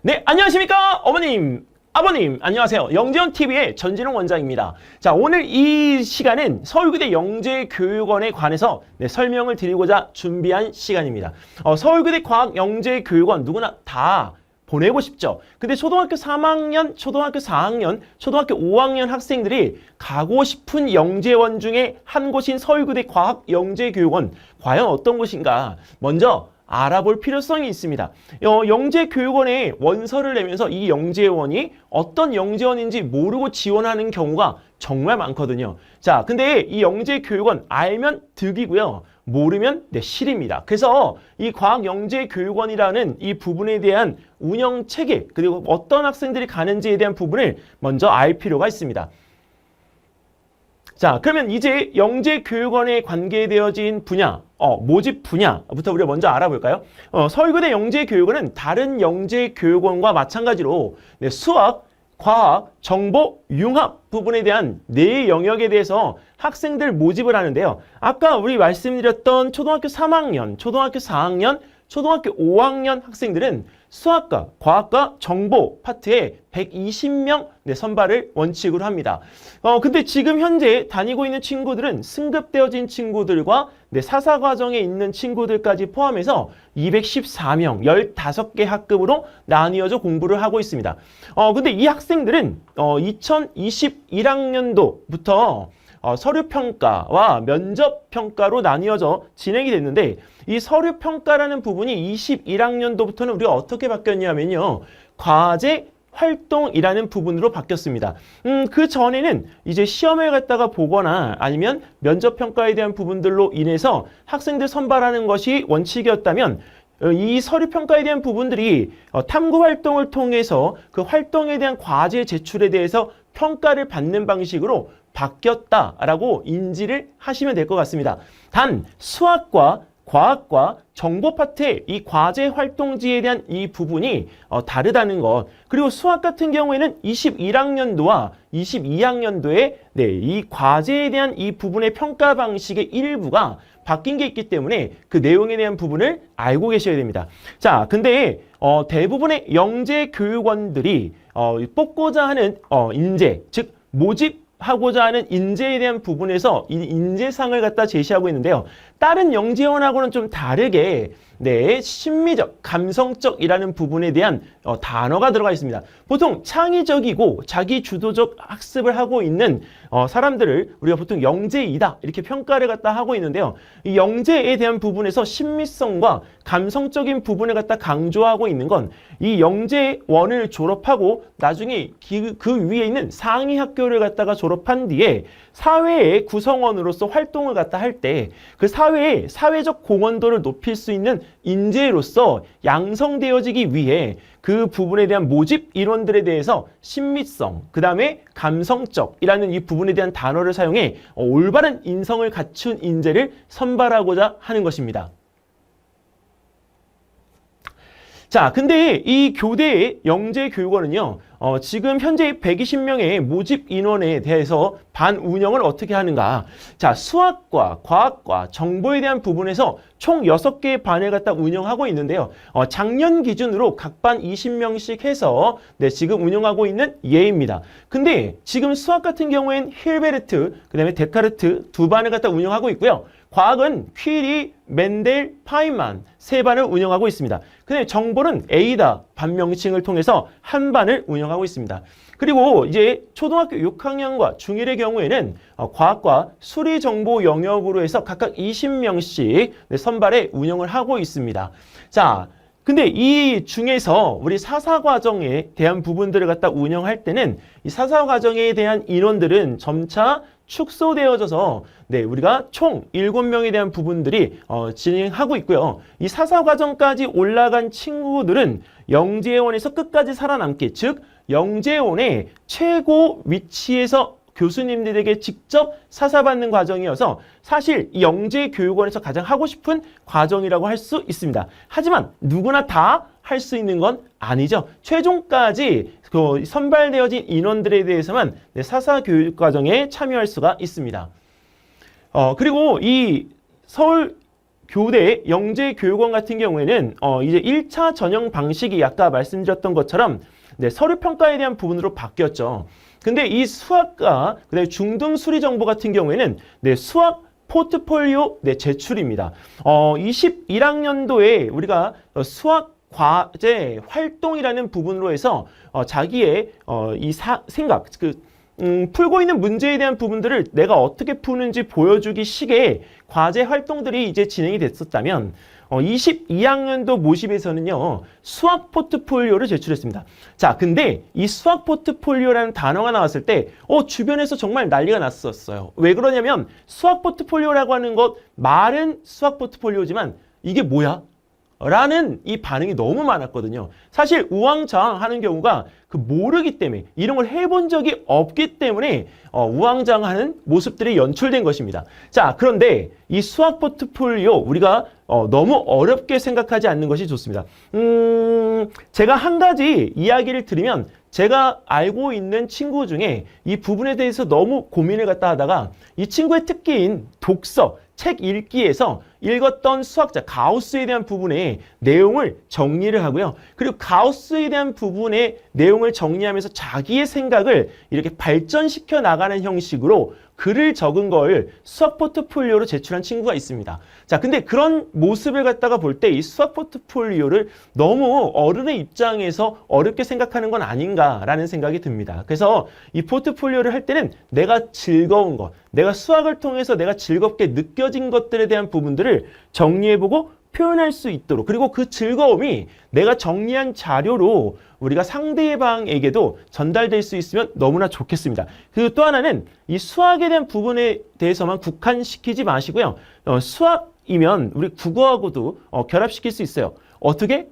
네, 안녕하십니까? 어머님, 아버님, 안녕하세요. 영재원TV의 전진웅 원장입니다. 자, 오늘 이 시간은 서울교대 영재교육원에 관해서 설명을 드리고자 준비한 시간입니다. 서울교대 과학영재교육원 누구나 다 보내고 싶죠. 근데 초등학교 3학년, 초등학교 4학년, 초등학교 5학년 학생들이 가고 싶은 영재원 중에 한 곳인 서울교대 과학영재교육원, 과연 어떤 곳인가? 먼저 알아볼 필요성이 있습니다. 영재교육원에 원서를 내면서 이 영재원이 어떤 영재원인지 모르고 지원하는 경우가 정말 많거든요. 자, 근데 이 영재교육원 알면 득이고요. 모르면 실입니다. 그래서 이 과학영재교육원이라는 이 부분에 대한 운영 체계, 그리고 어떤 학생들이 가는지에 대한 부분을 먼저 알 필요가 있습니다. 자, 그러면 이제 영재교육원에 관계되어진 분야, 모집 분야부터 우리가 먼저 알아볼까요? 서울교대 영재교육원은 다른 영재교육원과 마찬가지로 수학, 과학, 정보, 융합 부분에 대한 네 영역에 대해서 학생들 모집을 하는데요. 아까 우리 말씀드렸던 초등학교 3학년, 초등학교 4학년, 초등학교 5학년 학생들은 수학과 과학과 정보 파트에 120명 선발을 원칙으로 합니다. 근데 지금 현재 다니고 있는 친구들은 승급되어진 친구들과 사사과정에 있는 친구들까지 포함해서 214명, 15개 학급으로 나뉘어져 공부를 하고 있습니다. 근데 이 학생들은 2021학년도부터 서류평가와 면접평가로 나뉘어져 진행이 됐는데 이 서류평가라는 부분이 21학년도부터는 우리가 어떻게 바뀌었냐면요. 과제 활동이라는 부분으로 바뀌었습니다. 그 전에는 이제 시험을 갖다가 보거나 아니면 면접평가에 대한 부분들로 인해서 학생들 선발하는 것이 원칙이었다면 이 서류평가에 대한 부분들이 탐구활동을 통해서 그 활동에 대한 과제 제출에 대해서 평가를 받는 방식으로 바뀌었다라고 인지를 하시면 될 것 같습니다. 단 수학과 과학과 정보 파트의 이 과제 활동지에 대한 이 부분이 다르다는 것. 그리고 수학 같은 경우에는 21학년도와 22학년도에 이 과제에 대한 이 부분의 평가 방식의 일부가 바뀐 게 있기 때문에 그 내용에 대한 부분을 알고 계셔야 됩니다. 자, 근데 대부분의 영재교육원들이 뽑고자 하는 인재, 즉 모집 하고자 하는 인재에 대한 부분에서 이 인재상을 갖다 제시하고 있는데요. 다른 영재원하고는 좀 다르게 심미적, 감성적이라는 부분에 대한 단어가 들어가 있습니다. 보통 창의적이고 자기주도적 학습을 하고 있는 사람들을 우리가 보통 영재이다 이렇게 평가를 갖다 하고 있는데요. 이 영재에 대한 부분에서 신미성과 감성적인 부분을 갖다 강조하고 있는 건 이 영재원을 졸업하고 나중에 그 위에 있는 상위 학교를 갖다가 졸업한 뒤에 사회의 구성원으로서 활동을 갖다 할 때 그 사회의 사회적 공헌도를 높일 수 있는 인재로서 양성되어지기 위해 그 부분에 대한 모집 인원들에 대해서 신미성, 그 다음에 감성적이라는 이 부분에 대한 단어를 사용해 올바른 인성을 갖춘 인재를 선발하고자 하는 것입니다. 자, 근데 이 교대의 영재교육원은요, 지금 현재 120명의 모집 인원에 대해서 반 운영을 어떻게 하는가? 자, 수학과 과학과 정보에 대한 부분에서 총 6개의 반을 갖다 운영하고 있는데요. 작년 기준으로 각 반 20명씩 해서 지금 운영하고 있는 예입니다. 근데 지금 수학 같은 경우엔 힐베르트, 그 다음에 데카르트 두 반을 갖다 운영하고 있고요. 과학은 퀴리, 멘델, 파인만 세 반을 운영하고 있습니다. 근데 정보는 에이다 반명칭을 통해서 한 반을 운영하고 있습니다. 그리고 이제 초등학교 6학년과 중1의 경우에는 과학과 수리정보 영역으로 해서 각각 20명씩 선발에 운영을 하고 있습니다. 자, 근데 이 중에서 우리 사사과정에 대한 부분들을 갖다 운영할 때는 이 사사과정에 대한 인원들은 점차 축소되어져서 우리가 총 7명에 대한 부분들이 진행하고 있고요. 이 사사과정까지 올라간 친구들은 영재원에서 끝까지 살아남기, 즉 영재원의 최고 위치에서 교수님들에게 직접 사사받는 과정이어서 사실 이 영재교육원에서 가장 하고 싶은 과정이라고 할 수 있습니다. 하지만 누구나 다 할 수 있는 건 아니죠. 최종까지 그 선발되어진 인원들에 대해서만 사사교육 과정에 참여할 수가 있습니다. 그리고 이 서울 교대 영재교육원 같은 경우에는 이제 1차 전형 방식이 아까 말씀드렸던 것처럼 네, 서류평가에 대한 부분으로 바뀌었죠. 근데 이 수학과 그다음에 중등 수리 정보 같은 경우에는 네, 수학 포트폴리오 네, 제출입니다. 21학년도에 우리가 수학 과제 활동이라는 부분으로 해서 자기의 생각, 풀고 있는 문제에 대한 부분들을 내가 어떻게 푸는지 보여주기 식의 과제 활동들이 이제 진행이 됐었다면 22학년도 모집에서는요, 수학 포트폴리오를 제출했습니다. 자, 근데 이 수학 포트폴리오라는 단어가 나왔을 때, 주변에서 정말 난리가 났었어요. 왜 그러냐면, 수학 포트폴리오라고 하는 것, 말은 수학 포트폴리오지만, 이게 뭐야? 라는 이 반응이 너무 많았거든요. 사실 우왕좌왕하는 경우가 모르기 때문에 이런 걸 해본 적이 없기 때문에 우왕좌왕하는 모습들이 연출된 것입니다. 자, 그런데 이 수학 포트폴리오 우리가 너무 어렵게 생각하지 않는 것이 좋습니다. 제가 한 가지 이야기를 드리면 제가 알고 있는 친구 중에 이 부분에 대해서 너무 고민을 갖다 하다가 이 친구의 특기인 독서, 책 읽기에서 읽었던 수학자 가우스에 대한 부분의 내용을 정리를 하고요. 그리고 가우스에 대한 부분의 내용을 정리하면서 자기의 생각을 이렇게 발전시켜 나가는 형식으로 글을 적은 걸 수학 포트폴리오로 제출한 친구가 있습니다. 자, 근데 그런 모습을 갖다가 볼 때 이 수학 포트폴리오를 너무 어른의 입장에서 어렵게 생각하는 건 아닌가라는 생각이 듭니다. 그래서 이 포트폴리오를 할 때는 내가 즐거운 것, 내가 수학을 통해서 내가 즐겁게 느껴진 것들에 대한 부분들을 정리해보고 표현할 수 있도록, 그리고 그 즐거움이 내가 정리한 자료로 우리가 상대방에게도 전달될 수 있으면 너무나 좋겠습니다. 그리고 또 하나는 이 수학에 대한 부분에 대해서만 국한시키지 마시고요. 수학이면 우리 국어하고도 결합시킬 수 있어요. 어떻게?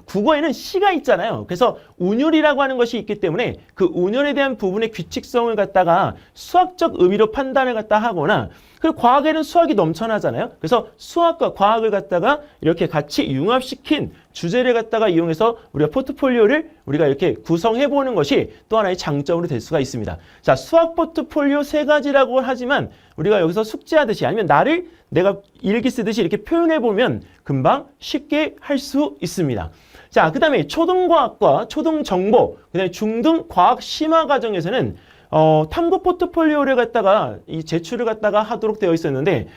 국어에는 시가 있잖아요. 그래서 운율이라고 하는 것이 있기 때문에 그 운율에 대한 부분의 규칙성을 갖다가 수학적 의미로 판단을 갖다 하거나, 그리고 과학에는 수학이 넘쳐나잖아요. 그래서 수학과 과학을 갖다가 이렇게 같이 융합시킨 주제를 갖다가 이용해서 우리가 포트폴리오를 우리가 이렇게 구성해보는 것이 또 하나의 장점으로 될 수가 있습니다. 자, 수학 포트폴리오 3가지라고 하지만 우리가 여기서 숙제하듯이 아니면 내가 일기 쓰듯이 이렇게 표현해보면 금방 쉽게 할 수 있습니다. 자, 그 다음에 초등과학과 초등정보, 그 다음에 중등과학 심화 과정에서는 탐구 포트폴리오를 갖다가 이 제출을 갖다가 하도록 되어 있었는데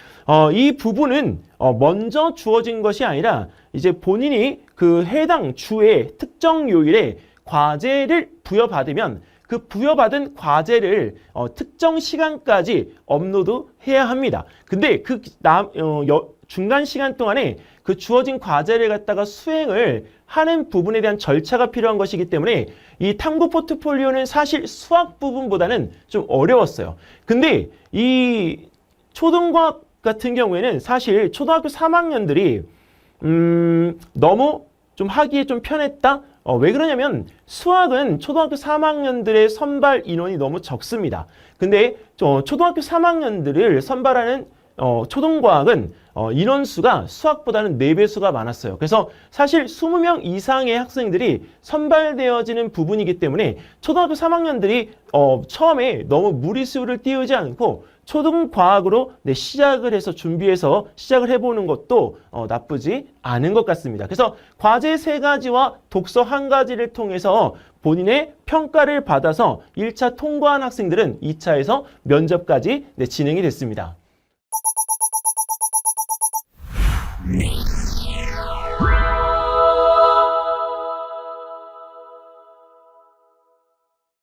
이 부분은 먼저 주어진 것이 아니라 이제 본인이 그 해당 주의 특정 요일에 과제를 부여받으면 그 부여받은 과제를 특정 시간까지 업로드해야 합니다. 근데 그 중간 시간 동안에 그 주어진 과제를 갖다가 수행을 하는 부분에 대한 절차가 필요한 것이기 때문에 이 탐구 포트폴리오는 사실 수학 부분보다는 좀 어려웠어요. 근데 이 초등과학 같은 경우에는 사실 초등학교 3학년들이 너무 좀 하기에 좀 편했다? 왜 그러냐면 수학은 초등학교 3학년들의 선발 인원이 너무 적습니다. 근데 초등학교 3학년들을 선발하는 초등과학은 인원수가 수학보다는 4배수가 많았어요. 그래서 사실 20명 이상의 학생들이 선발되어지는 부분이기 때문에 초등학교 3학년들이 처음에 너무 무리수를 띄우지 않고 초등과학으로 시작을 해서 준비해서 시작을 해보는 것도 나쁘지 않은 것 같습니다. 그래서 과제 3가지와 독서 1가지를 통해서 본인의 평가를 받아서 1차 통과한 학생들은 2차에서 면접까지 진행이 됐습니다.